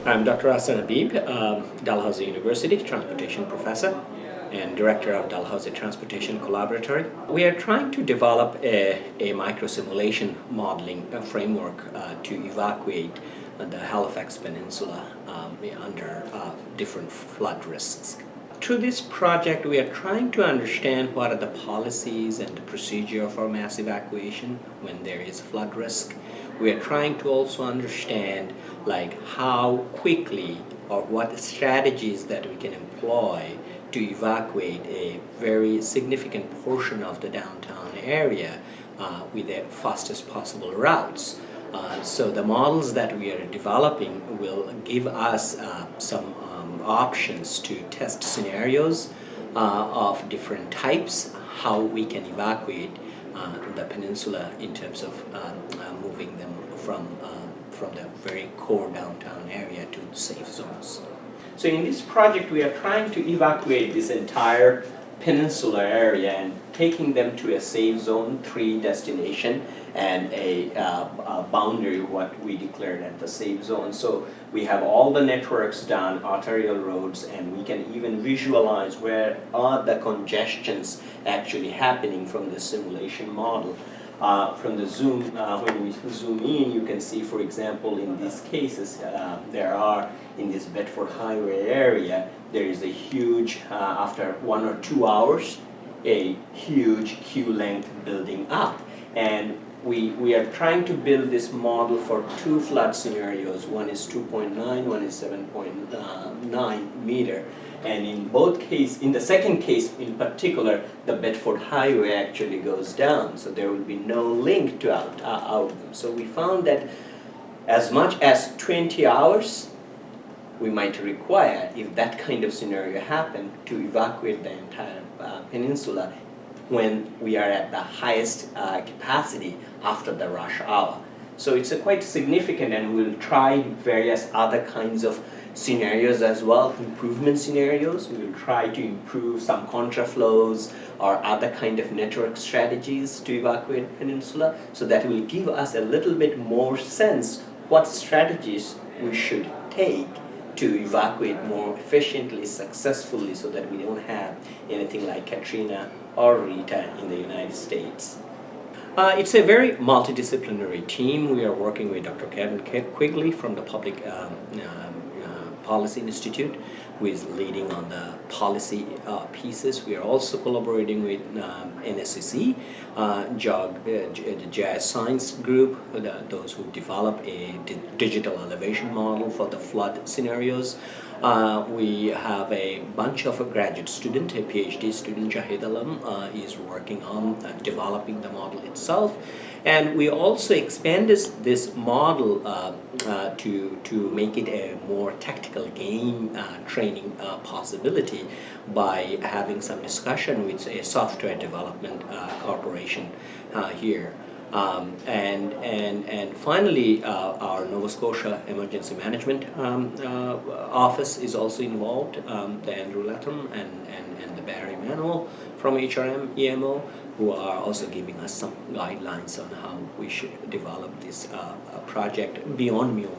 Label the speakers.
Speaker 1: I'm Dr. Ashan Habib, Dalhousie University transportation professor and director of Dalhousie Transportation Collaboratory. We are trying to develop a micro-simulation modeling framework to evacuate the Halifax Peninsula under different flood risks. Through this project, we are trying to understand what are the policies and the procedure for mass evacuation when there is flood risk. We are trying to also understand how quickly or what strategies that we can employ to evacuate a very significant portion of the downtown area with the fastest possible routes. So the models that we are developing will give us some options to test scenarios of different types, how we can evacuate the peninsula in terms of moving them from the very core downtown area to safe zones. So in this project, we are trying to evacuate this entire peninsula area and taking them to a safe zone 3 destination and a boundary what we declared at the safe zone. So we have all the networks done, arterial roads, and we can even visualize where are the congestions actually happening from the simulation model. From the zoom, when we zoom in, you can see, for example, in these cases, there are, in this Bedford Highway area, there is a huge, after 1 or 2 hours, a huge queue length building up. And we are trying to build this model for 2 flood scenarios. One is 2.9, one is 7.9 meter. And in both cases, in the second case in particular, the Bedford Highway actually goes down, so there will be no link to outcome. So we found that as much as 20 hours we might require, if that kind of scenario happened, to evacuate the entire peninsula when we are at the highest capacity after the rush hour. So it's quite significant, and we'll try various other kinds of scenarios as well, improvement scenarios. We will try to improve some contraflows or other kind of network strategies to evacuate peninsula, so that will give us a little bit more sense what strategies we should take to evacuate more efficiently, successfully, so that we don't have anything like Katrina or Rita in the United States. It's a very multidisciplinary team. We are working with Dr. Kevin Quigley from the Public Policy Institute, who is leading on the policy pieces. We are also collaborating with NSCC, the Jazz Science Group, those who develop a digital elevation model for the flood scenarios. We have a bunch of graduate students, a PhD student, Jahid Alam, is working on developing the model itself. And we also expanded this model to make it a more tactical game training possibility by having some discussion with a software development corporation here. And finally, our Nova Scotia Emergency Management Office is also involved, the Andrew Latham and the Barry Manuel from HRM EMO, who are also giving us some guidelines on how we should develop this project beyond Mule.